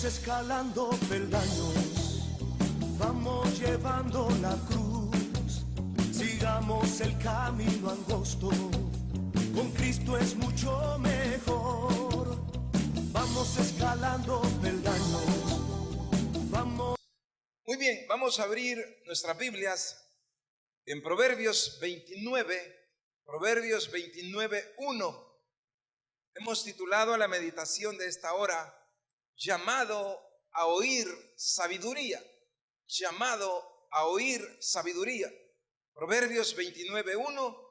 escalando peldaños, vamos llevando la cruz, sigamos el camino angosto, con Cristo es mucho mejor. Vamos escalando peldaños, vamos. Muy bien, vamos a abrir nuestras Biblias en Proverbios 29:1. Hemos titulado a la meditación de esta hora, llamado a oír sabiduría. Llamado a oír sabiduría. Proverbios 29:1.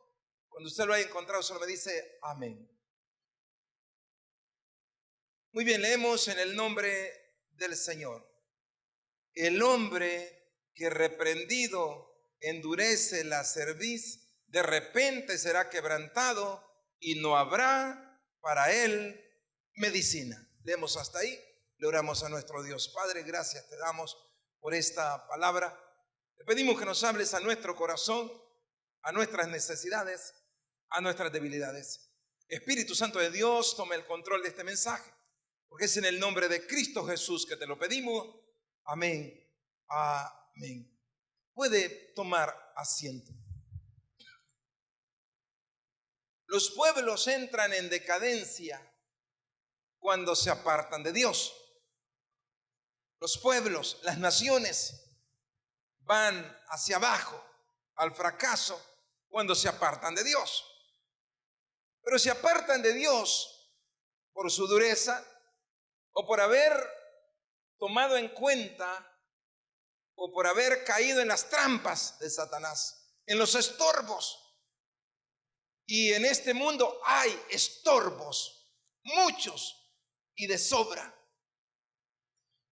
Cuando usted lo haya encontrado, solo me dice amén. Muy bien, leemos en el nombre del Señor. El hombre que reprendido endurece la cerviz, de repente será quebrantado y no habrá para él medicina. Leemos hasta ahí, le oramos a nuestro Dios. Padre, gracias te damos por esta palabra. Te pedimos que nos hables a nuestro corazón, a nuestras necesidades, a nuestras debilidades. Espíritu Santo de Dios, toma el control de este mensaje, porque es en el nombre de Cristo Jesús que te lo pedimos. Amén. Amén. Puede tomar asiento. Los pueblos entran en decadencia cuando se apartan de Dios. Los pueblos, las naciones van hacia abajo, al fracaso, cuando se apartan de Dios. Pero se apartan de Dios por su dureza o por haber tomado en cuenta o por haber caído en las trampas de Satanás, en los estorbos. Y en este mundo hay estorbos, muchos y de sobra.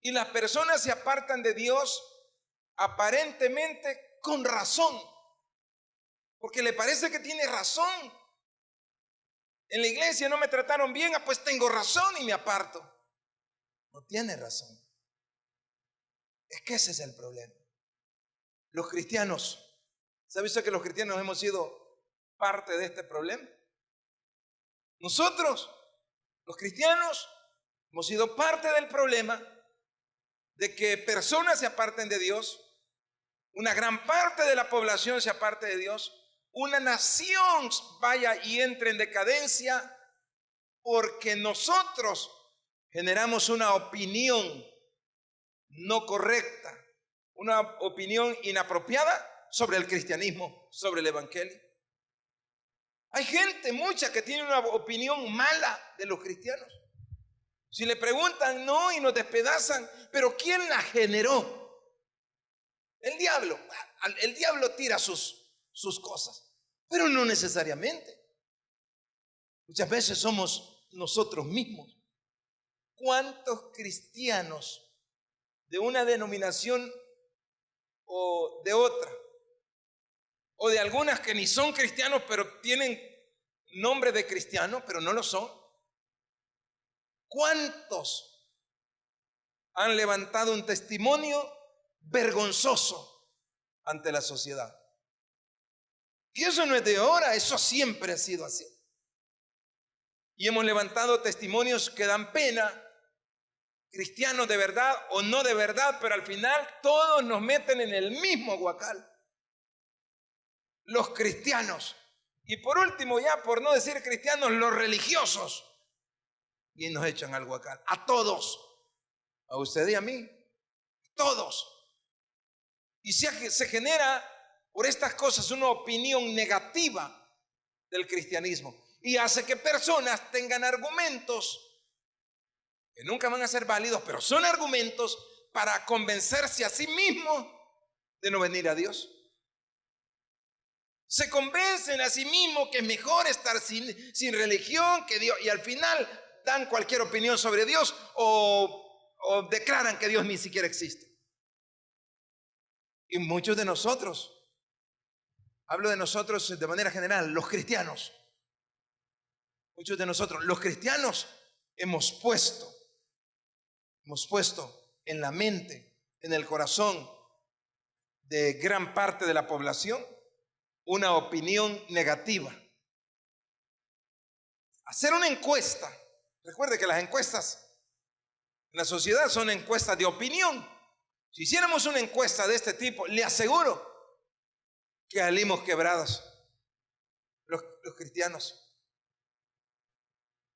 Y las personas se apartan de Dios aparentemente con razón, porque le parece que tiene razón. En la iglesia no me trataron bien, pues tengo razón y me aparto. No tiene razón. Es que ese es el problema. Los cristianos, ¿sabe usted que los cristianos hemos sido parte de este problema? Nosotros, los cristianos, hemos sido parte del problema de que personas se aparten de Dios, una gran parte de la población se aparte de Dios, una nación vaya y entre en decadencia porque nosotros generamos una opinión no correcta, una opinión inapropiada sobre el cristianismo, sobre el evangelio. Hay gente, mucha, que tiene una opinión mala de los cristianos. Si le preguntan, no, y nos despedazan, pero ¿quién la generó? El diablo. El diablo tira sus cosas, pero no necesariamente. Muchas veces somos nosotros mismos. ¿Cuántos cristianos de una denominación o de otra, o de algunas que ni son cristianos pero tienen nombre de cristiano pero no lo son? ¿Cuántos han levantado un testimonio vergonzoso ante la sociedad? Y eso no es de ahora, eso siempre ha sido así. Y hemos levantado testimonios que dan pena, cristianos de verdad o no de verdad, pero al final todos nos meten en el mismo guacal. Los cristianos. Y por último, ya por no decir cristianos, los religiosos. Y nos echan al guacal. A todos. A usted y a mí. Todos. Y se genera por estas cosas una opinión negativa del cristianismo. Y hace que personas tengan argumentos que nunca van a ser válidos, pero son argumentos para convencerse a sí mismos de no venir a Dios. Se convencen a sí mismos que es mejor estar sin religión que Dios, y al final dan cualquier opinión sobre Dios o declaran que Dios ni siquiera existe. Y muchos de nosotros, hablo de nosotros de manera general, los cristianos, muchos de nosotros, los cristianos, hemos puesto en la mente, en el corazón de gran parte de la población una opinión negativa. Hacer una encuesta, recuerde que las encuestas La sociedad son encuestas de opinión. Si hiciéramos una encuesta de este tipo, le aseguro que salimos quebrados los cristianos.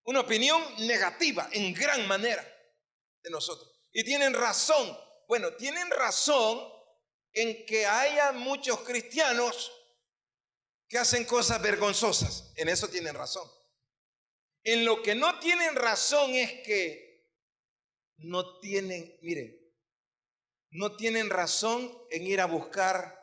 Una opinión negativa en gran manera de nosotros. Y tienen razón. Bueno, tienen razón en que haya muchos cristianos que hacen cosas vergonzosas. En eso tienen razón. En lo que no tienen razón es que no tienen, miren, no tienen razón en ir a buscar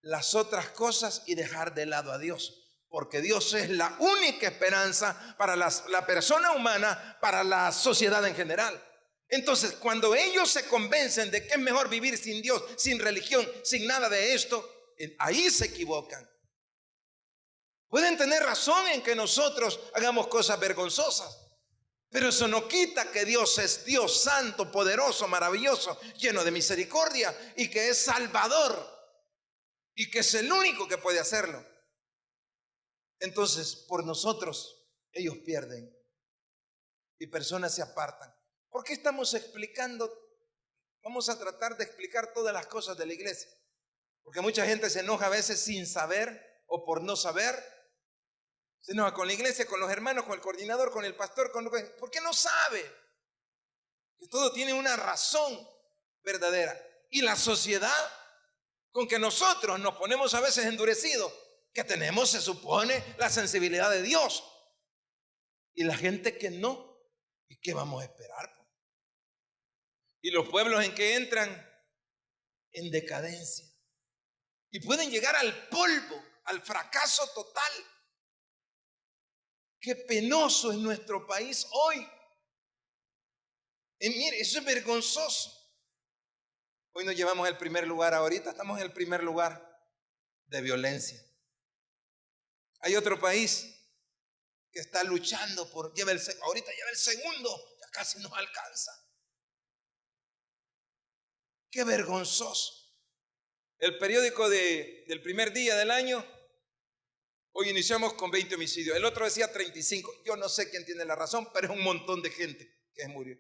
las otras cosas y dejar de lado a Dios. Porque Dios es la única esperanza para la persona humana, para la sociedad en general. Entonces, cuando ellos se convencen de que es mejor vivir sin Dios, sin religión, sin nada de esto, ahí se equivocan. Pueden tener razón en que nosotros hagamos cosas vergonzosas, pero eso no quita que Dios es Dios santo, poderoso, maravilloso, lleno de misericordia y que es salvador y que es el único que puede hacerlo. Entonces, por nosotros, ellos pierden y personas se apartan. ¿Por qué estamos explicando? Vamos a tratar de explicar todas las cosas de la iglesia. Porque mucha gente se enoja a veces sin saber o por no saber. Se enoja con la iglesia, con los hermanos, con el coordinador, con el pastor. ¿Por qué no sabe? Que todo tiene una razón verdadera. Y la sociedad, con que nosotros nos ponemos a veces endurecidos, que tenemos, se supone, la sensibilidad de Dios. Y la gente que no, ¿y qué vamos a esperar? Y los pueblos en que entran en decadencia. Y pueden llegar al polvo, al fracaso total. Qué penoso es nuestro país hoy. Mire, eso es vergonzoso. Hoy nos llevamos el primer lugar, ahorita estamos en el primer lugar de violencia. Hay otro país que está luchando ahorita lleva el segundo, ya casi nos alcanza. Qué vergonzoso. El periódico del primer día del año, hoy iniciamos con 20 homicidios. El otro decía 35. Yo no sé quién tiene la razón, pero es un montón de gente que murió.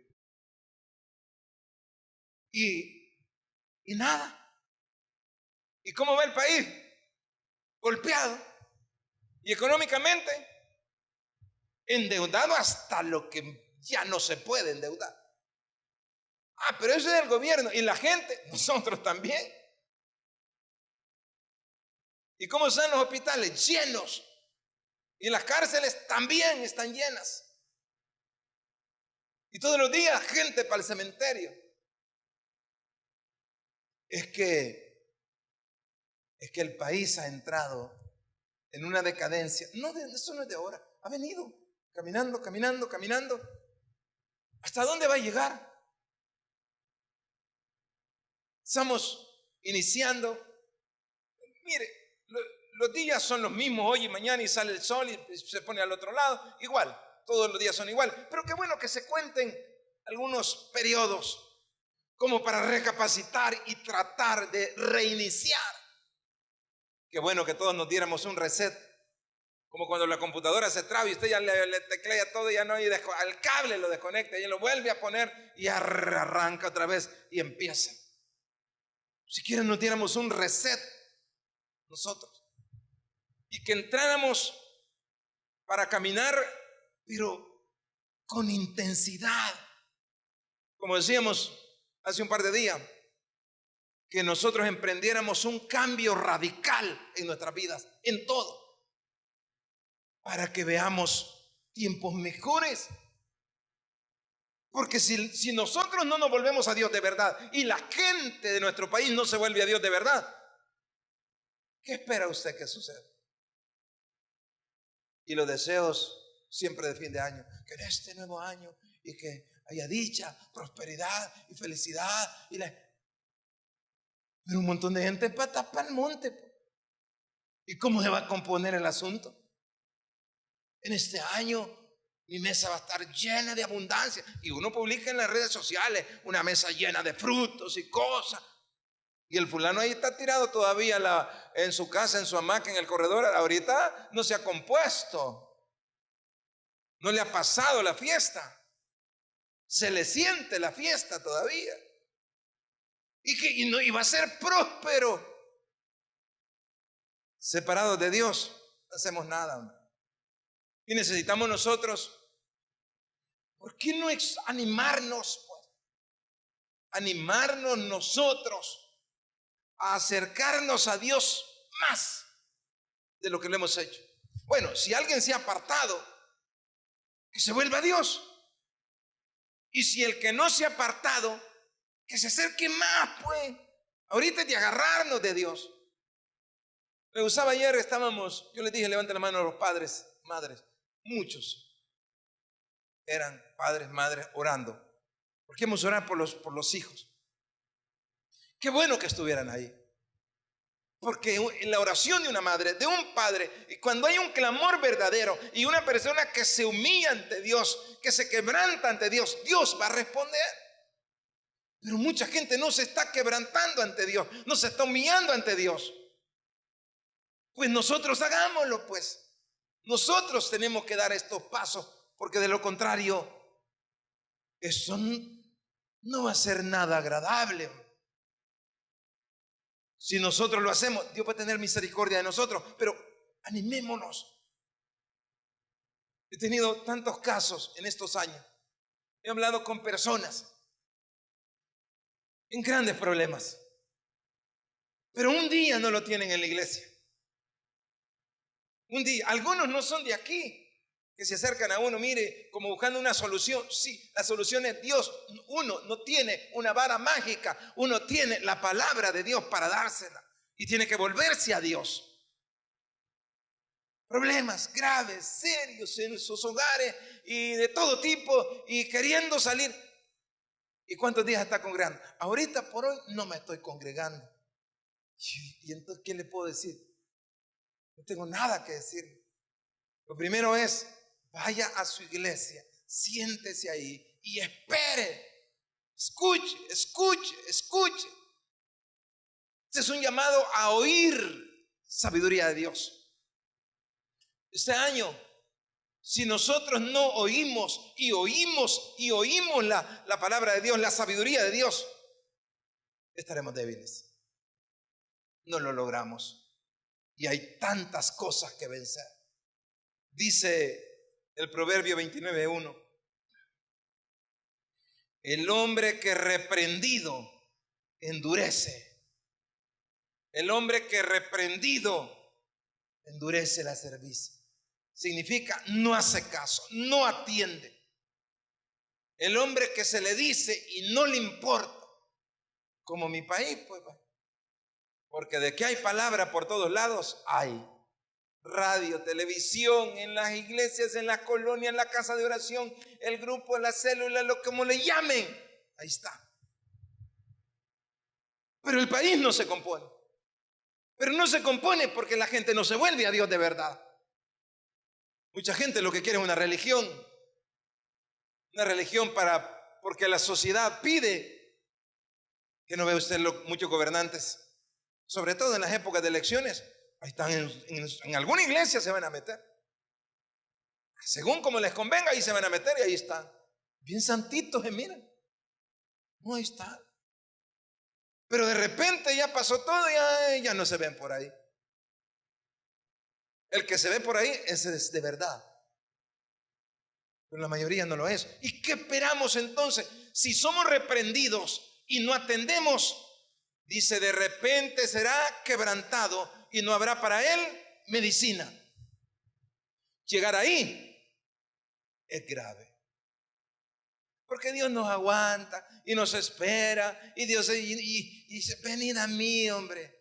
Y nada. ¿Y cómo va el país? Golpeado. Y económicamente, endeudado hasta lo que ya no se puede endeudar. Pero eso es el gobierno. Y la gente, nosotros también. ¿Y cómo están los hospitales? Llenos. Y las cárceles también están llenas. Y todos los días gente para el cementerio. Es que el país ha entrado en una decadencia. Eso no es de ahora. Ha venido caminando, caminando, caminando. ¿Hasta dónde va a llegar? Estamos iniciando. Mire, los días son los mismos hoy y mañana, y sale el sol y se pone al otro lado. Igual, todos los días son igual. Pero qué bueno que se cuenten algunos periodos como para recapacitar y tratar de reiniciar. Qué bueno que todos nos diéramos un reset. Como cuando la computadora se traba y usted ya le teclea todo y ya no hay al cable lo desconecta y lo vuelve a poner y arranca otra vez y empieza. Si quieren nos diéramos un reset nosotros y que entráramos para caminar, pero con intensidad. Como decíamos hace un par de días, que nosotros emprendiéramos un cambio radical en nuestras vidas, en todo, para que veamos tiempos mejores. Porque si nosotros no nos volvemos a Dios de verdad y la gente de nuestro país no se vuelve a Dios de verdad, ¿qué espera usted que suceda? Y los deseos siempre de fin de año, que en este nuevo año y que haya dicha, prosperidad y felicidad. Pero un montón de gente pata para el monte. ¿Y cómo se va a componer el asunto? En este año mi mesa va a estar llena de abundancia. Y uno publica en las redes sociales una mesa llena de frutos y cosas. Y el fulano ahí está tirado todavía en su casa, en su hamaca, en el corredor. Ahorita no se ha compuesto. No le ha pasado la fiesta. se le siente la fiesta todavía. Y va a ser próspero. Separados de Dios, no hacemos nada, hombre. Y necesitamos nosotros, ¿por qué no animarnos? Pues? Animarnos nosotros a acercarnos a Dios más de lo que lo hemos hecho. Bueno, si alguien se ha apartado, que se vuelva a Dios. Y si el que no se ha apartado, que se acerque más, pues. Ahorita es de agarrarnos de Dios. Me gustaba ayer, yo les dije, levanten la mano a los padres, madres. Muchos eran padres, madres orando. ¿Por qué hemos orado por los hijos? Qué bueno que estuvieran ahí. Porque en la oración de una madre, de un padre, y cuando hay un clamor verdadero y una persona que se humilla ante Dios, que se quebranta ante Dios, Dios va a responder. Pero mucha gente no se está quebrantando ante Dios, no se está humillando ante Dios. Pues nosotros hagámoslo, pues. Nosotros tenemos que dar estos pasos, porque de lo contrario, eso no va a ser nada agradable. Si nosotros lo hacemos, Dios va a tener misericordia de nosotros, pero animémonos. He tenido tantos casos en estos años. He hablado con personas en grandes problemas, pero un día no lo tienen en la iglesia. Un día, algunos no son de aquí, que se acercan a uno, mire, como buscando una solución. Sí, la solución es Dios. Uno no tiene una vara mágica, uno tiene la palabra de Dios para dársela y tiene que volverse a Dios. Problemas graves, serios en sus hogares y de todo tipo y queriendo salir. ¿Y cuántos días está congregando? Ahorita por hoy no me estoy congregando. ¿Y entonces qué le puedo decir? No tengo nada que decir. Lo primero es, vaya a su iglesia, siéntese ahí y espere. Escuche, escuche, escuche. Este es un llamado a oír sabiduría de Dios. Este año, si nosotros no oímos y oímos y oímos la palabra de Dios, la sabiduría de Dios, estaremos débiles. No lo logramos. Y hay tantas cosas que vencer. Dice el Proverbio 29:1. El hombre que reprendido endurece. El hombre que reprendido endurece la cerviz. Significa no hace caso, no atiende. El hombre que se le dice y no le importa. Como mi país, pues. Porque de que hay palabra por todos lados, hay. Radio, televisión, en las iglesias, en las colonias, en la casa de oración, el grupo, la célula, lo como le llamen. Ahí está. Pero el país no se compone. Pero no se compone porque la gente no se vuelve a Dios de verdad. Mucha gente lo que quiere es una religión. Una religión porque la sociedad pide. Que no ve usted muchos gobernantes. Sobre todo en las épocas de elecciones, ahí están en alguna iglesia se van a meter. Según como les convenga, ahí se van a meter y ahí están. Bien santitos, miren. No, ahí está. Pero de repente ya pasó todo y ya no se ven por ahí. El que se ve por ahí, ese es de verdad. Pero la mayoría no lo es. ¿Y qué esperamos entonces? Si somos reprendidos y no atendemos, dice, de repente será quebrantado y no habrá para él medicina. Llegar ahí es grave. Porque Dios nos aguanta y nos espera y Dios dice, venid a mí, hombre.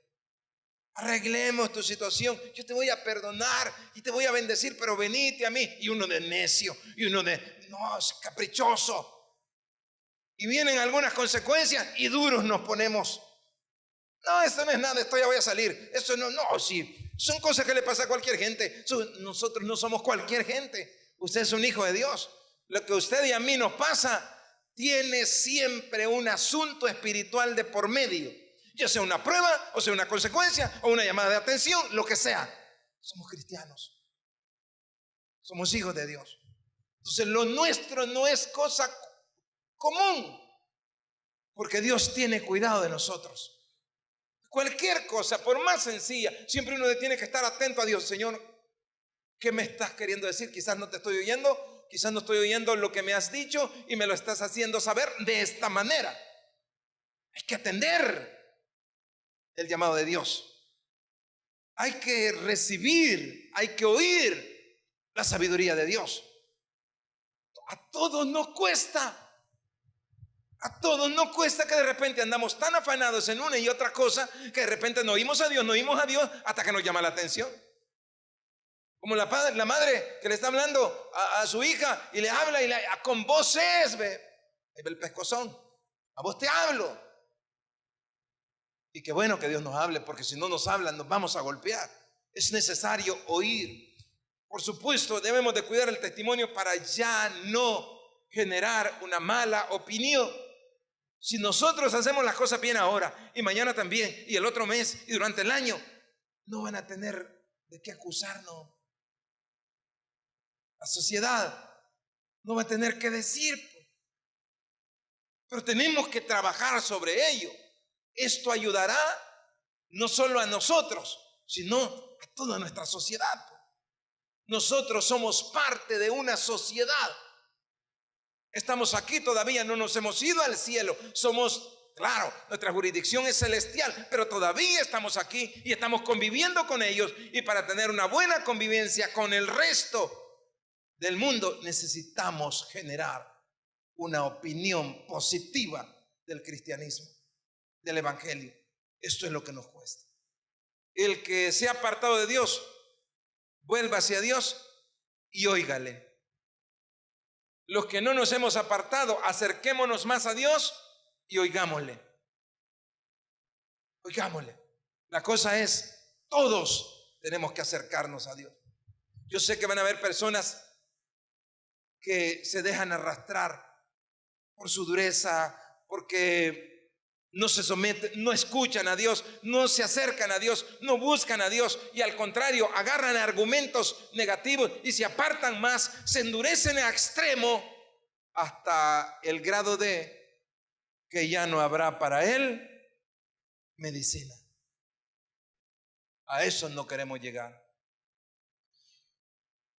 Arreglemos tu situación. Yo te voy a perdonar y te voy a bendecir, pero venite a mí. Y uno de necio y uno no, es caprichoso. Y vienen algunas consecuencias y duros nos ponemos. No, esto no es nada, esto ya voy a salir. Eso no, sí. Son cosas que le pasa a cualquier gente. Nosotros no somos cualquier gente. Usted es un hijo de Dios. Lo que a usted y a mí nos pasa tiene siempre un asunto espiritual de por medio. Ya sea una prueba, o sea una consecuencia, o una llamada de atención, lo que sea. Somos cristianos. Somos hijos de Dios. Entonces lo nuestro no es cosa común, porque Dios tiene cuidado de nosotros. Cualquier cosa, por más sencilla, siempre uno tiene que estar atento a Dios. Señor, ¿qué me estás queriendo decir? Quizás no te estoy oyendo, quizás no estoy oyendo lo que me has dicho y me lo estás haciendo saber de esta manera. Hay que atender el llamado de Dios. Hay que recibir, hay que oír la sabiduría de Dios. A todos nos cuesta. A todos nos cuesta que de repente andamos tan afanados en una y otra cosa que de repente no oímos a Dios hasta que nos llama la atención. Como la madre que le está hablando a su hija y le habla y con voces, ve el pescozón, a vos te hablo. Y qué bueno que Dios nos hable, porque si no nos habla nos vamos a golpear. Es necesario oír. Por supuesto, debemos de cuidar el testimonio para ya no generar una mala opinión. Si nosotros hacemos las cosas bien ahora y mañana también y el otro mes y durante el año, no van a tener de qué acusarnos. La sociedad no va a tener que decir, pero tenemos que trabajar sobre ello. Esto ayudará no solo a nosotros, sino a toda nuestra sociedad. Nosotros somos parte de una sociedad. Estamos aquí todavía, no nos hemos ido al cielo. Somos, claro, nuestra jurisdicción es celestial, pero todavía estamos aquí y estamos conviviendo con ellos. Y para tener una buena convivencia con el resto del mundo, necesitamos generar una opinión positiva del cristianismo, del evangelio. Esto es lo que nos cuesta. El que se ha apartado de Dios, vuelva hacia Dios y óigale. Los que no nos hemos apartado, acerquémonos más a Dios y oigámosle. Oigámosle. La cosa es, todos tenemos que acercarnos a Dios. Yo sé que van a haber personas que se dejan arrastrar por su dureza, porque no se someten, no escuchan a Dios, no se acercan a Dios, no buscan a Dios y al contrario, agarran argumentos negativos y se apartan más, se endurecen a extremo hasta el grado de que ya no habrá para él medicina. A eso no queremos llegar.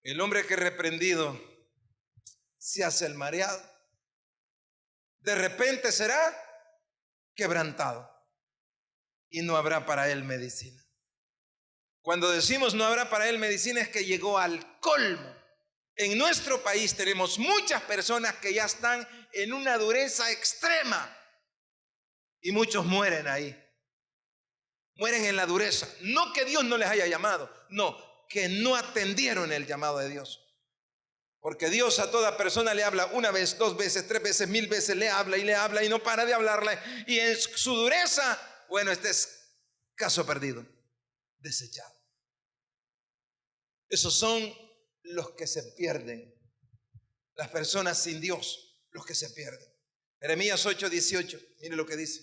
El hombre que es reprendido se hace el mareado, de repente será quebrantado y no habrá para él medicina. Cuando decimos no habrá para él medicina es que llegó al colmo. En nuestro país tenemos muchas personas que ya están en una dureza extrema y muchos mueren ahí. Mueren en la dureza. No que Dios no les haya llamado, no, que no atendieron el llamado de Dios. Porque Dios a toda persona le habla una vez, 2 veces, 3 veces, 1000 veces, le habla y no para de hablarle. Y en su dureza, bueno, este es caso perdido, desechado. Esos son los que se pierden. Las personas sin Dios, los que se pierden. Jeremías 8:18, mire lo que dice.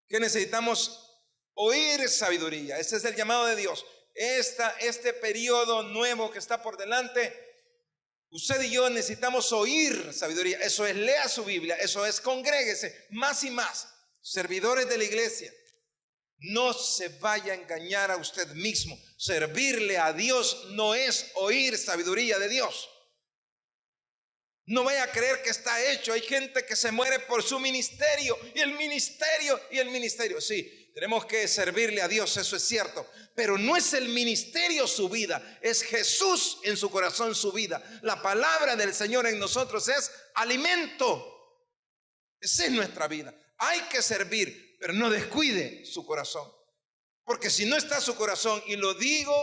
Que necesitamos oír sabiduría. Ese es el llamado de Dios. Este periodo nuevo que está por delante, usted y yo necesitamos oír sabiduría. Eso es, lea su Biblia. Eso es, congréguese más y más. Servidores de la iglesia, no se vaya a engañar a usted mismo. Servirle a Dios no es oír sabiduría de Dios. No vaya a creer que está hecho. Hay gente que se muere por su ministerio y el ministerio. Sí, tenemos que servirle a Dios, eso es cierto. Pero no es el ministerio su vida, es Jesús en su corazón su vida. La palabra del Señor en nosotros es alimento. Esa es nuestra vida. Hay que servir, pero no descuide su corazón. Porque si no está su corazón, y lo digo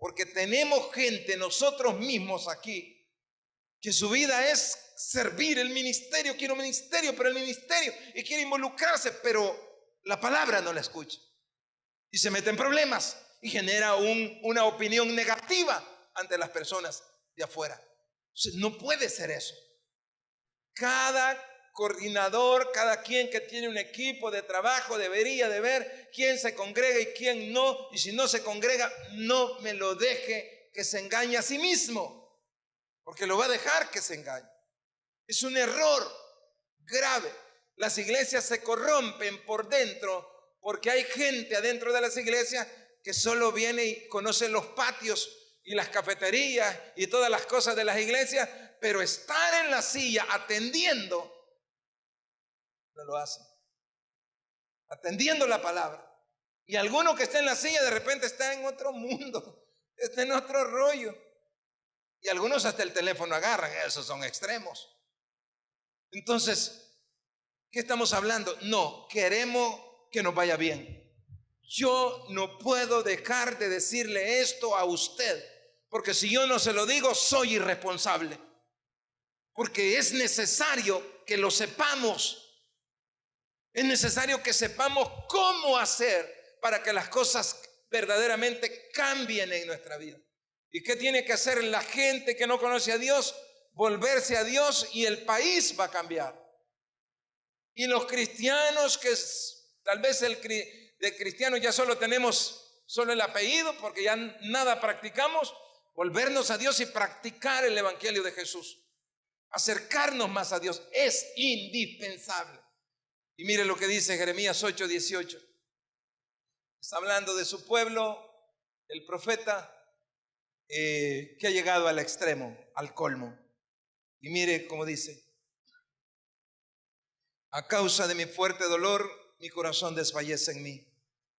porque tenemos gente nosotros mismos aquí, que su vida es servir el ministerio, quiero ministerio, pero el ministerio, y quiere involucrarse, pero la palabra no la escucha. Y se mete en problemas y genera una opinión negativa ante las personas de afuera. Entonces, no puede ser eso. Cada coordinador, cada quien que tiene un equipo de trabajo debería de ver quién se congrega y quién no. Y si no se congrega, no me lo deje que se engañe a sí mismo, porque lo va a dejar que se engañe. Es un error grave. Las iglesias se corrompen por dentro porque hay gente adentro de las iglesias que solo viene y conoce los patios y las cafeterías y todas las cosas de las iglesias, pero estar en la silla atendiendo, no lo hacen. Atendiendo la palabra. Y alguno que está en la silla de repente está en otro mundo, está en otro rollo. Y algunos hasta el teléfono agarran, esos son extremos. Entonces, ¿qué estamos hablando? No, queremos que nos vaya bien. Yo no puedo dejar de decirle esto a usted, porque si yo no se lo digo, soy irresponsable. Porque es necesario que lo sepamos. Es necesario que sepamos cómo hacer para que las cosas verdaderamente cambien en nuestra vida. ¿Y qué tiene que hacer la gente que no conoce a Dios? Volverse a Dios y el país va a cambiar. Y los cristianos que tal vez de cristianos ya solo tenemos solo el apellido porque ya nada practicamos, volvernos a Dios y practicar el evangelio de Jesús. Acercarnos más a Dios es indispensable. Y mire lo que dice Jeremías 8:18. Está hablando de su pueblo, el profeta que ha llegado al extremo, al colmo. Y mire cómo dice: a causa de mi fuerte dolor, mi corazón desfallece en mí.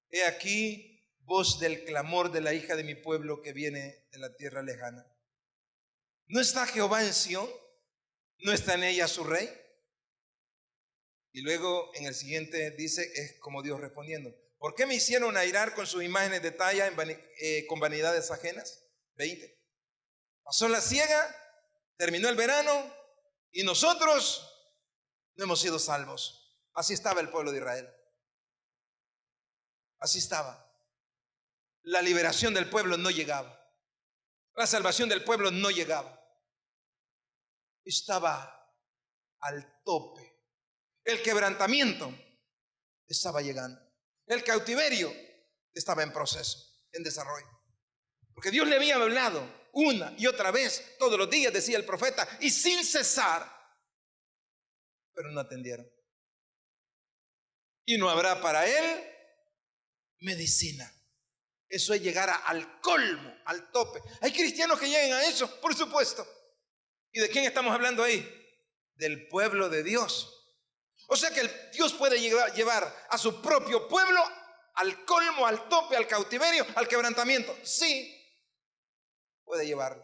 He aquí voz del clamor de la hija de mi pueblo que viene de la tierra lejana. ¿No está Jehová en Sión? ¿No está en ella su rey? Y luego en el siguiente dice, es como Dios respondiendo: ¿por qué me hicieron airar con sus imágenes de talla con vanidades ajenas? 20. Pasó la siega, terminó el verano y nosotros no hemos sido salvos. Así estaba el pueblo de Israel. Así estaba. La liberación del pueblo no llegaba. La salvación del pueblo no llegaba. Estaba al tope. El quebrantamiento estaba llegando. El cautiverio estaba en proceso, en desarrollo. Porque Dios le había hablado una y otra vez, todos los días, decía el profeta, y sin cesar, pero no atendieron. Y no habrá para él medicina. Eso es llegar al colmo, al tope. Hay cristianos que lleguen a eso, por supuesto. ¿Y de quién estamos hablando ahí? Del pueblo de Dios. O sea que Dios puede llevar a su propio pueblo al colmo, al tope, al cautiverio, al quebrantamiento. Sí, puede llevarlo.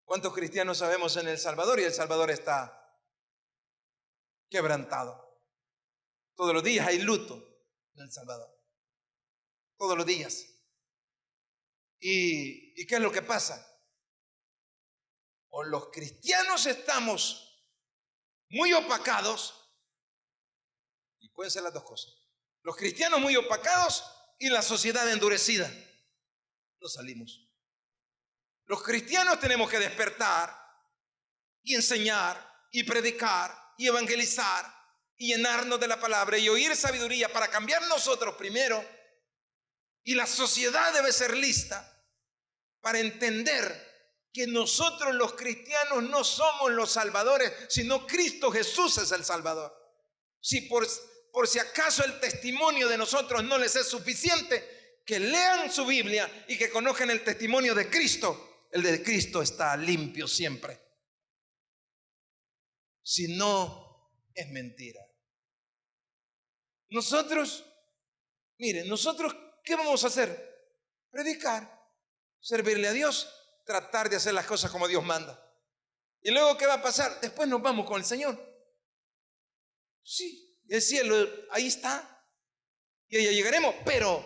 ¿Cuántos cristianos sabemos en El Salvador? Y El Salvador está quebrantado. Todos los días hay luto en El Salvador. Todos los días. ¿Y qué es lo que pasa? O los cristianos estamos muy opacados, y pueden ser las dos cosas. Los cristianos muy opacados y la sociedad endurecida. No salimos. Los cristianos tenemos que despertar y enseñar y predicar y evangelizar y llenarnos de la palabra y oír sabiduría para cambiar nosotros primero. Y la sociedad debe ser lista para entender que nosotros los cristianos no somos los salvadores, sino Cristo Jesús es el Salvador. Si por si acaso el testimonio de nosotros no les es suficiente, que lean su Biblia y que conozcan el testimonio de Cristo. El de Cristo está limpio siempre. Si no, es mentira. Nosotros, miren, ¿qué vamos a hacer? Predicar, servirle a Dios, tratar de hacer las cosas como Dios manda. ¿Y luego qué va a pasar? Después nos vamos con el Señor. Sí, el cielo ahí está. Y allá llegaremos, pero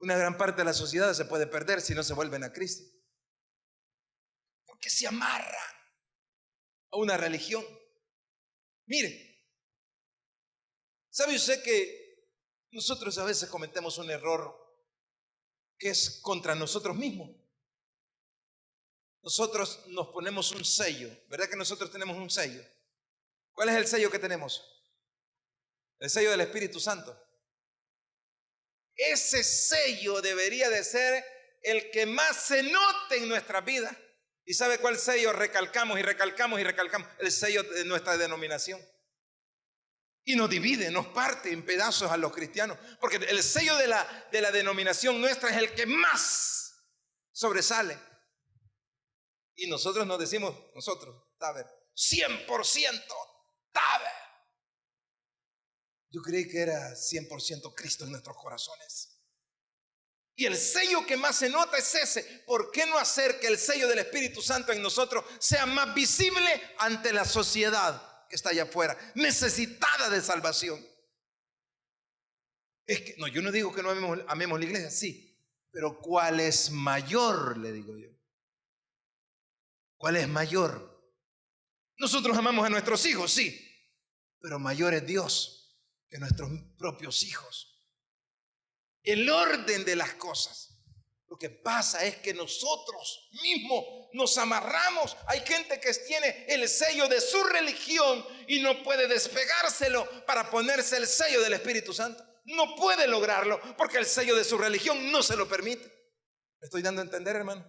una gran parte de la sociedad se puede perder si no se vuelven a Cristo. Porque se amarran a una religión. Mire, ¿sabe usted que nosotros a veces cometemos un error que es contra nosotros mismos? Nosotros nos ponemos un sello. ¿Verdad que nosotros tenemos un sello? ¿Cuál es el sello que tenemos? El sello del Espíritu Santo. Ese sello debería de ser el que más se note en nuestra vida. ¿Y sabe cuál sello recalcamos y recalcamos y recalcamos? El sello de nuestra denominación. Y nos divide, nos parte en pedazos a los cristianos. Porque el sello de la denominación nuestra es el que más sobresale. Y nosotros nos decimos, Taber, 100% Taber. Yo creí que era 100% Cristo en nuestros corazones. Y el sello que más se nota es ese. ¿Por qué no hacer que el sello del Espíritu Santo en nosotros sea más visible ante la sociedad que está allá afuera, necesitada de salvación? Es que, no, yo no digo que no amemos la iglesia, sí, pero ¿cuál es mayor? Le digo yo. ¿Cuál es mayor? Nosotros amamos a nuestros hijos, sí, pero mayor es Dios que nuestros propios hijos. El orden de las cosas. Lo que pasa es que nosotros mismos nos amarramos. Hay gente que tiene el sello de su religión y no puede despegárselo para ponerse el sello del Espíritu Santo. No puede lograrlo porque el sello de su religión no se lo permite. ¿Me estoy dando a entender, hermano?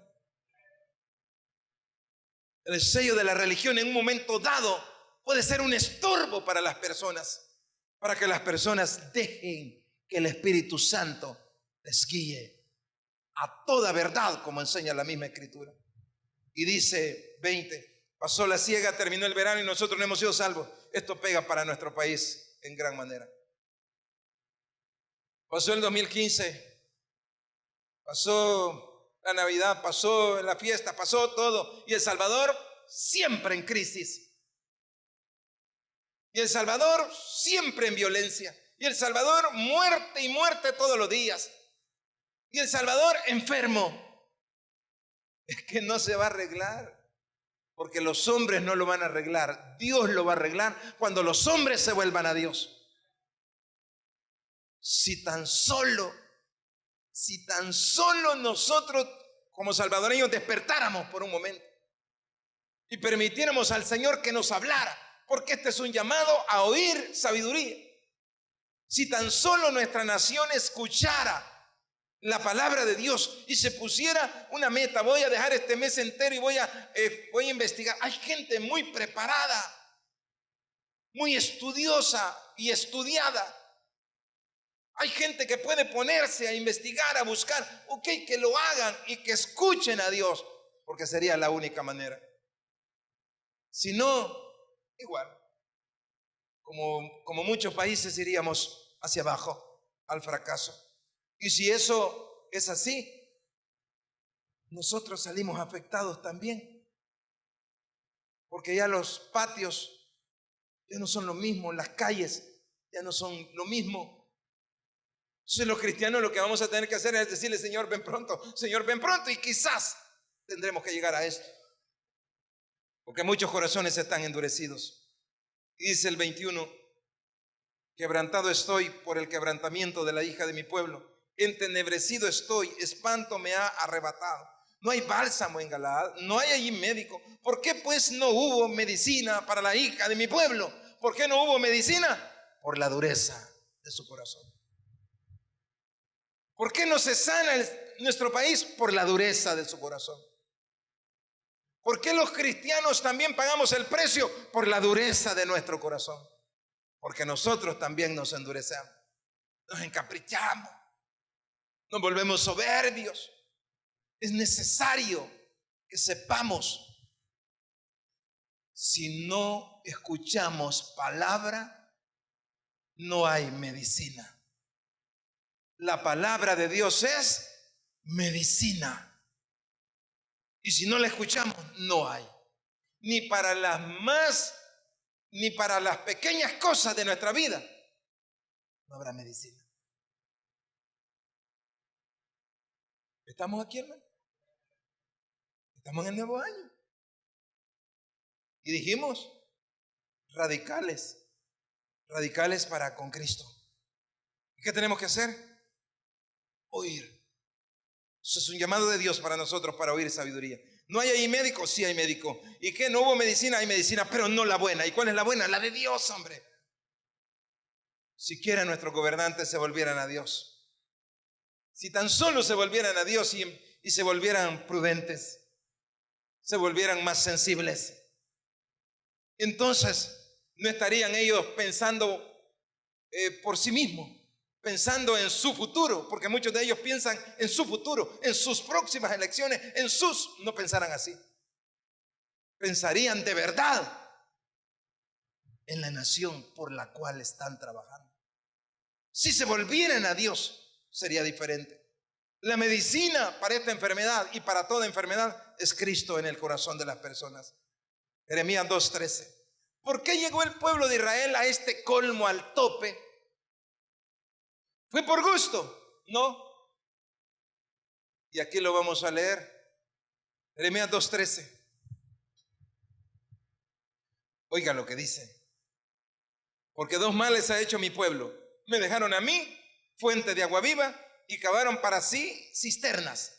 El sello de la religión en un momento dado puede ser un estorbo para las personas, para que las personas dejen que el Espíritu Santo les guíe a toda verdad, como enseña la misma Escritura. Y dice 20, pasó la siega, terminó el verano y nosotros no hemos sido salvos. Esto pega para nuestro país en gran manera. Pasó el 2015, pasó la Navidad, pasó la fiesta, pasó todo. Y El Salvador siempre en crisis. Y El Salvador siempre en violencia. Y El Salvador muerte y muerte todos los días. Y El Salvador enfermo. Es que no se va a arreglar. Porque los hombres no lo van a arreglar. Dios lo va a arreglar cuando los hombres se vuelvan a Dios. Si tan solo nosotros como salvadoreños despertáramos por un momento y permitiéramos al Señor que nos hablara. Porque este es un llamado a oír sabiduría. Si tan solo nuestra nación escuchara la palabra de Dios y se pusiera una meta, voy a dejar este mes entero y voy a investigar. Hay gente muy preparada, muy estudiosa y estudiada. Hay gente que puede ponerse a investigar, a buscar. Ok, que lo hagan y que escuchen a Dios, porque sería la única manera. Si no, igual. Como muchos países iríamos hacia abajo, al fracaso. Y si eso es así, nosotros salimos afectados también. Porque ya los patios ya no son lo mismo, las calles ya no son lo mismo. Entonces los cristianos lo que vamos a tener que hacer es decirle, Señor, ven pronto, Señor, ven pronto. Y quizás tendremos que llegar a esto. Porque muchos corazones están endurecidos. Y dice el 21, quebrantado estoy por el quebrantamiento de la hija de mi pueblo. Entenebrecido estoy, espanto me ha arrebatado. No hay bálsamo en Galaad, no hay allí médico. ¿Por qué pues no hubo medicina para la hija de mi pueblo? ¿Por qué no hubo medicina? Por la dureza de su corazón. ¿Por qué no se sana nuestro país? Por la dureza de su corazón. ¿Por qué los cristianos también pagamos el precio? Por la dureza de nuestro corazón. Porque nosotros también nos endurecemos, nos encaprichamos, nos volvemos soberbios. Es necesario que sepamos, si no escuchamos palabra, no hay medicina. La palabra de Dios es medicina. Y si no la escuchamos, no hay. Ni para las pequeñas cosas de nuestra vida, no habrá medicina. ¿Estamos aquí, hermano? Estamos en el nuevo año. Y dijimos, radicales para con Cristo. ¿Qué tenemos que hacer? Oír. Eso es un llamado de Dios para nosotros, para oír sabiduría. ¿No hay ahí médico? Sí hay médico. ¿Y qué? ¿No hubo medicina? Hay medicina, pero no la buena. ¿Y cuál es la buena? La de Dios, hombre. Siquiera nuestros gobernantes se volvieran a Dios. Si tan solo se volvieran a Dios y se volvieran prudentes. se volvieran más sensibles. Entonces no estarían ellos pensando por sí mismos, pensando en su futuro, porque muchos de ellos piensan en su futuro, en sus próximas elecciones, no pensarán así. Pensarían de verdad en la nación por la cual están trabajando. Si se volvieran a Dios, sería diferente. La medicina para esta enfermedad y para toda enfermedad es Cristo en el corazón de las personas. Jeremías 2:13. ¿Por qué llegó el pueblo de Israel a este colmo, al tope? ¿Fue por gusto? No. Y aquí lo vamos a leer. Jeremías 2:13. Oiga lo que dice. Porque dos males ha hecho mi pueblo. Me dejaron a mí, fuente de agua viva, y cavaron para sí cisternas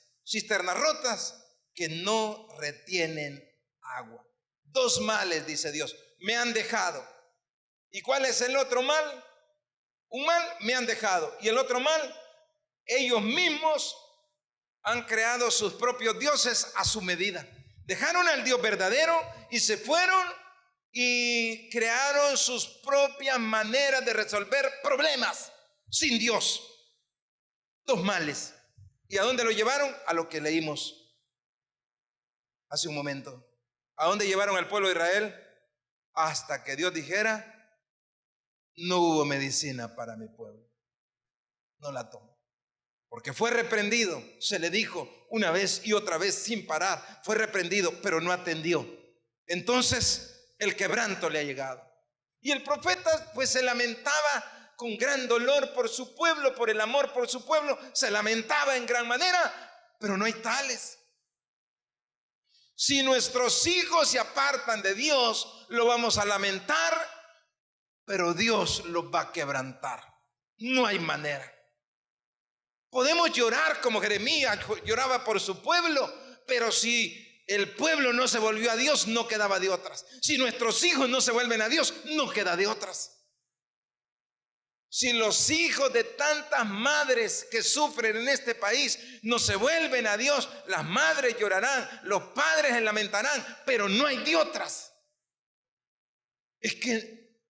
rotas que no retienen agua. Dos males, dice Dios, me han dejado. ¿Y cuál es el otro mal? Un mal me han dejado. Y el otro mal, ellos mismos han creado sus propios dioses a su medida. Dejaron al Dios verdadero y se fueron y crearon sus propias maneras de resolver problemas sin Dios. Dos males. ¿Y a dónde lo llevaron? A lo que leímos hace un momento. ¿A dónde llevaron al pueblo de Israel? Hasta que Dios dijera: no hubo medicina para mi pueblo. No la tomó. Porque fue reprendido. Se le dijo una vez y otra vez sin parar. Fue reprendido, pero no atendió. Entonces el quebranto le ha llegado. Y el profeta pues se lamentaba con gran dolor por su pueblo, por el amor por su pueblo. Se lamentaba en gran manera, pero no hay tales. Si nuestros hijos se apartan de Dios, lo vamos a lamentar, pero Dios los va a quebrantar. No hay manera. Podemos llorar como Jeremías lloraba por su pueblo, pero si el pueblo no se volvió a Dios, no quedaba de otras. Si nuestros hijos no se vuelven a Dios, no queda de otras. Si los hijos de tantas madres que sufren en este país no se vuelven a Dios, las madres llorarán, los padres se lamentarán, pero no hay de otras. Es que,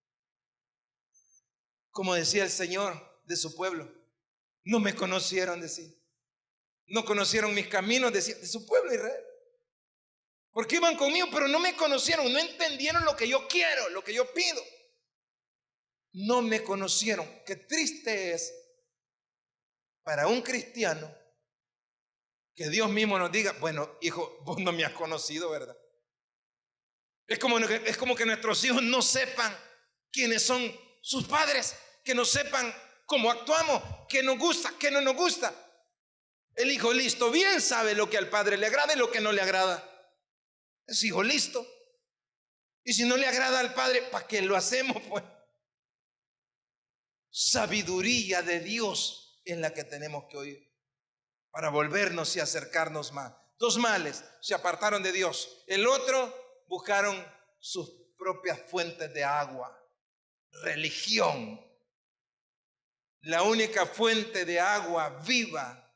como decía el Señor de su pueblo, no me conocieron, decía. No conocieron mis caminos, decía, de su pueblo Israel. Porque iban conmigo, pero no me conocieron, no entendieron lo que yo quiero, lo que yo pido. No me conocieron. Qué triste es para un cristiano que Dios mismo nos diga: bueno, hijo, vos no me has conocido, ¿verdad? Es como que nuestros hijos no sepan quiénes son sus padres, que no sepan cómo actuamos, qué nos gusta, qué no nos gusta. El hijo listo bien sabe lo que al padre le agrada y lo que no le agrada. Es hijo listo. Y si no le agrada al padre, ¿para qué lo hacemos, pues? Sabiduría de Dios en la que tenemos que oír para volvernos y acercarnos más. Dos males: se apartaron de Dios. El otro, buscaron sus propias fuentes de agua. Religión. La única fuente de agua viva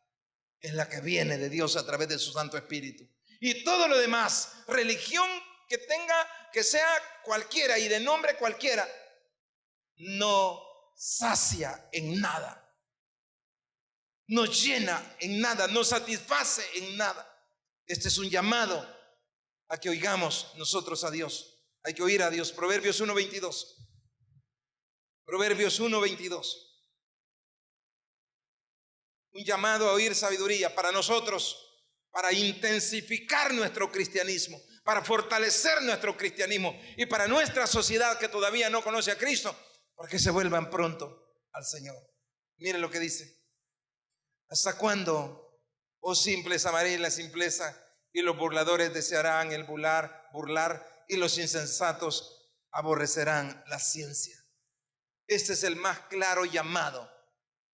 es la que viene de Dios a través de su Santo Espíritu. Y todo lo demás, religión que sea cualquiera y de nombre cualquiera, no sacia en nada, no llena en nada, no satisface en nada. Este es un llamado a que oigamos nosotros a Dios. Hay que oír a Dios. Proverbios 1:22. Proverbios 1:22. Un llamado a oír sabiduría para nosotros, para intensificar nuestro cristianismo, para fortalecer nuestro cristianismo, y para nuestra sociedad que todavía no conoce a Cristo, para que se vuelvan pronto al Señor. Miren lo que dice: ¿hasta cuándo, oh simples, amaréis la simpleza, y los burladores desearán el burlar, y los insensatos aborrecerán la ciencia? Este es el más claro llamado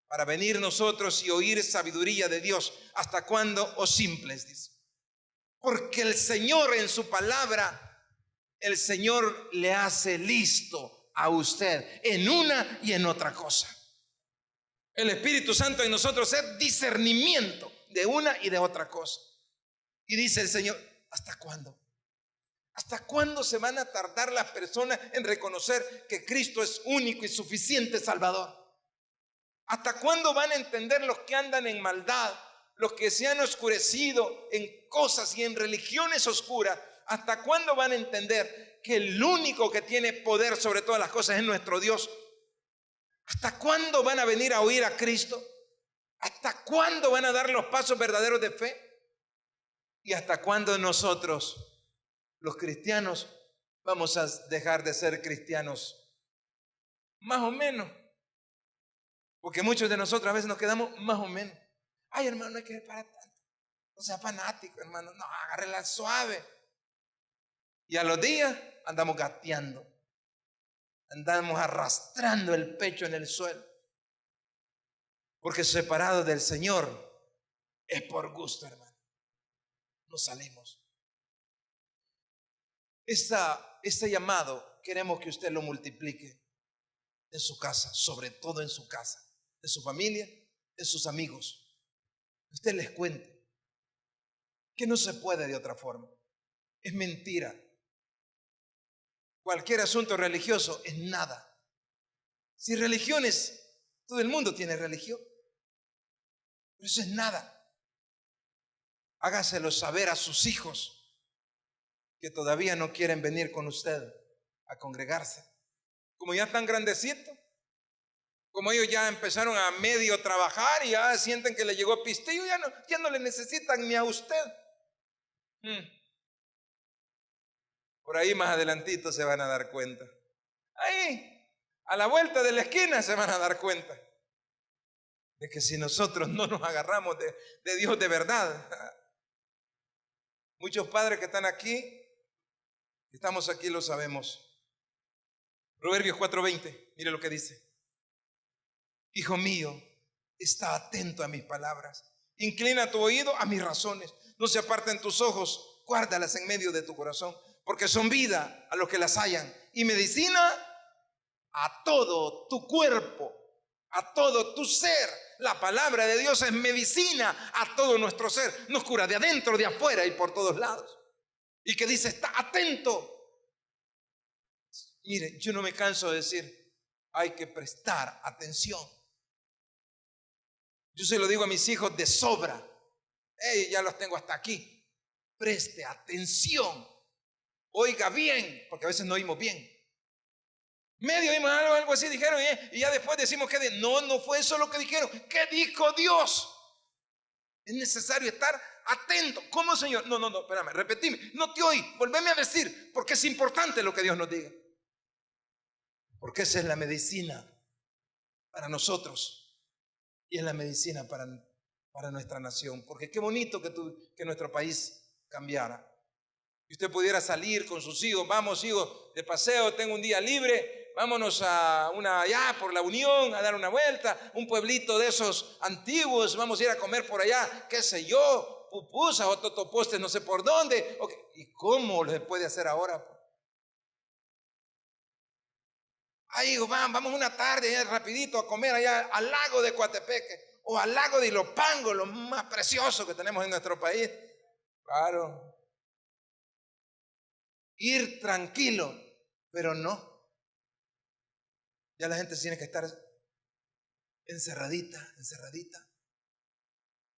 para venir nosotros y oír sabiduría de Dios. ¿Hasta cuándo, oh simples? Dice. Porque el Señor en su palabra, el Señor le hace listo a usted en una y en otra cosa. El Espíritu Santo en nosotros es discernimiento de una y de otra cosa. Y dice el Señor: ¿Hasta cuándo? ¿Hasta cuándo se van a tardar las personas en reconocer que Cristo es único y suficiente Salvador? ¿Hasta cuándo van a entender los que andan en maldad, los que se han oscurecido en cosas y en religiones oscuras? ¿Hasta cuándo van a entender que el único que tiene poder sobre todas las cosas es nuestro Dios? ¿Hasta cuándo van a venir a oír a Cristo? ¿Hasta cuándo van a dar los pasos verdaderos de fe? ¿Y hasta cuándo nosotros, los cristianos, vamos a dejar de ser cristianos? Más o menos. Porque muchos de nosotros a veces nos quedamos más o menos. Ay, hermano, no hay que ir para tanto. No sea fanático, hermano. No, agárrela suave. Y a los días andamos gateando. Andamos arrastrando el pecho en el suelo. Porque separados del Señor es por gusto, hermano. No salimos. Este llamado queremos que usted lo multiplique en su casa, sobre todo en su casa, en su familia, en sus amigos. Usted les cuente que no se puede de otra forma. Es mentira. Cualquier asunto religioso es nada. Si religiones, todo el mundo tiene religión. Pero eso es nada. Hágaselo saber a sus hijos que todavía no quieren venir con usted a congregarse. Como ya están grandecitos, como ellos ya empezaron a medio trabajar y ya sienten que le llegó pistillo, ya no le necesitan ni a usted. Por ahí más adelantito se van a dar cuenta. Ahí, a la vuelta de la esquina se van a dar cuenta de que si nosotros no nos agarramos de Dios de verdad. Muchos padres que están aquí, estamos aquí, lo sabemos. Proverbios 4:20, mire lo que dice. Hijo mío, está atento a mis palabras. Inclina tu oído a mis razones. No se aparten tus ojos, guárdalas en medio de tu corazón, porque son vida a los que las hallan y medicina a todo tu cuerpo, a todo tu ser. La palabra de Dios es medicina a todo nuestro ser. Nos cura de adentro, de afuera y por todos lados. Y que dice, está atento. Mire, yo no me canso de decir, hay que prestar atención. Yo se lo digo a mis hijos de sobra. Ya los tengo hasta aquí. Preste atención. Oiga bien, porque a veces no oímos bien. Medio oímos algo así, dijeron, y ya después decimos que no fue eso lo que dijeron. ¿Qué dijo Dios? Es necesario estar atento. ¿Cómo, Señor? No, espérame, repetime. No te oí, volveme a decir, porque es importante lo que Dios nos diga. Porque esa es la medicina para nosotros y es la medicina para nuestra nación. Porque qué bonito que nuestro país cambiara. Y usted pudiera salir con sus hijos, vamos hijos de paseo, tengo un día libre, vámonos allá por la Unión a dar una vuelta, un pueblito de esos antiguos, vamos a ir a comer por allá, qué sé yo, pupusas o totopostes, no sé por dónde. Okay. ¿Y cómo se puede hacer ahora? Ahí vamos una tarde rapidito a comer allá al lago de Coatepeque o al lago de Ilopango, lo más precioso que tenemos en nuestro país. Claro. Ir tranquilo, pero no. Ya la gente tiene que estar encerradita,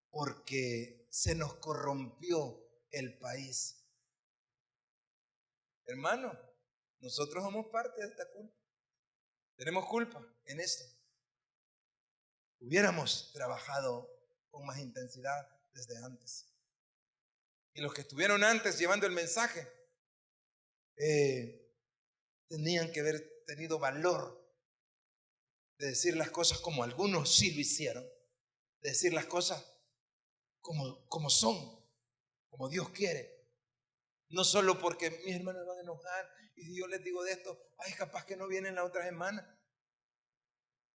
porque se nos corrompió el país. Hermano, nosotros somos parte de esta culpa. Tenemos culpa en esto. Hubiéramos trabajado con más intensidad desde antes. Y los que estuvieron antes llevando el mensaje tenían que haber tenido valor de decir las cosas como algunos sí lo hicieron, de decir las cosas como son, como Dios quiere. No solo porque mis hermanos van a enojar y si yo les digo de esto, ay, capaz que no vienen la otra semana.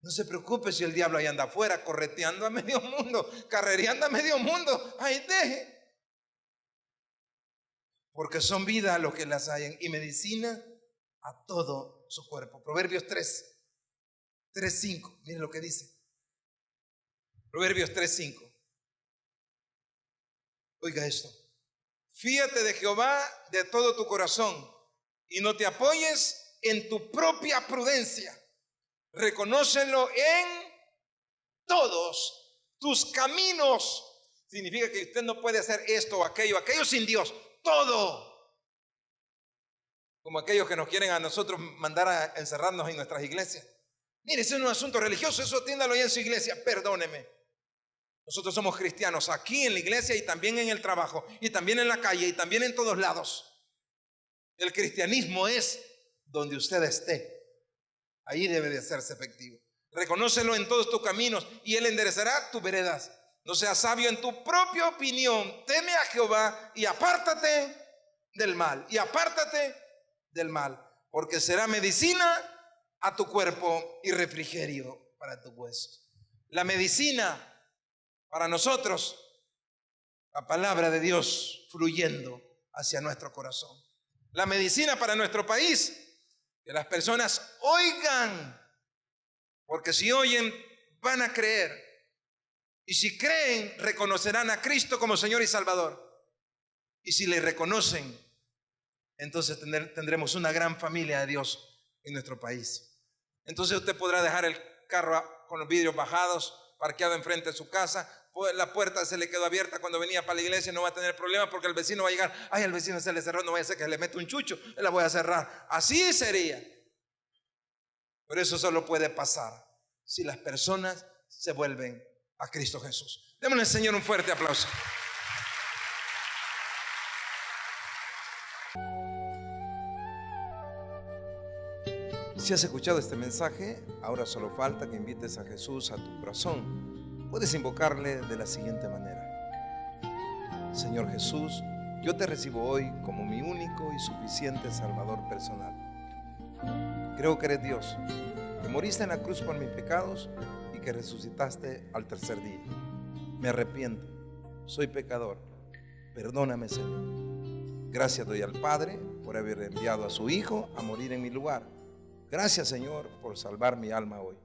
No se preocupe si el diablo ahí anda afuera correteando a medio mundo, carrereando a medio mundo. Ay, deje. Porque son vida a los que las hayan y medicina a todo su cuerpo. Proverbios 3:5. Miren lo que dice. Proverbios 3:5. Oiga esto. Fíate de Jehová de todo tu corazón y no te apoyes en tu propia prudencia. Reconócelo en todos tus caminos. Significa que usted no puede hacer esto o aquello sin Dios. Todo. Como aquellos que nos quieren a nosotros mandar a encerrarnos en nuestras iglesias. Mire, ese no es un asunto religioso, eso atiéndalo ahí en su iglesia. Perdóneme. Nosotros somos cristianos aquí en la iglesia y también en el trabajo y también en la calle y también en todos lados. El cristianismo es donde usted esté. Ahí debe de hacerse efectivo. Reconócelo en todos tus caminos y Él enderezará tus veredas. No seas sabio en tu propia opinión. Teme a Jehová y apártate del mal. Y apártate del mal, porque será medicina a tu cuerpo y refrigerio para tus huesos. La medicina para nosotros, la palabra de Dios fluyendo hacia nuestro corazón. La medicina para nuestro país, que las personas oigan, porque si oyen van a creer, y si creen reconocerán a Cristo como Señor y Salvador, y si le reconocen, entonces tendremos una gran familia de Dios en nuestro país. Entonces usted podrá dejar el carro con los vidrios bajados, parqueado enfrente de su casa, la puerta se le quedó abierta cuando venía para la iglesia, no va a tener problema porque el vecino va a llegar, ay, al vecino se le cerró, no vaya a ser que le mete un chucho, la voy a cerrar. Así sería. Pero eso solo puede pasar si las personas se vuelven a Cristo Jesús. Démosle al Señor un fuerte aplauso. Si has escuchado este mensaje, ahora solo falta que invites a Jesús a tu corazón. Puedes invocarle de la siguiente manera: Señor Jesús, yo te recibo hoy como mi único y suficiente Salvador personal. Creo que eres Dios, que moriste en la cruz por mis pecados y que resucitaste al tercer día. Me arrepiento, soy pecador, perdóname, Señor. Gracias doy al Padre por haber enviado a su Hijo a morir en mi lugar. Gracias, Señor, por salvar mi alma hoy.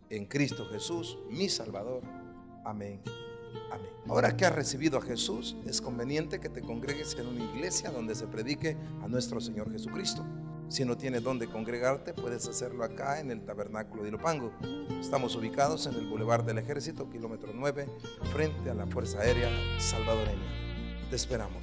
En Cristo Jesús, mi Salvador. Amén. Amén. Ahora que has recibido a Jesús, es conveniente que te congregues en una iglesia donde se predique a nuestro Señor Jesucristo. Si no tienes dónde congregarte, puedes hacerlo acá en el Tabernáculo de Ilopango. Estamos ubicados en el Boulevard del Ejército, kilómetro 9, frente a la Fuerza Aérea Salvadoreña. Te esperamos.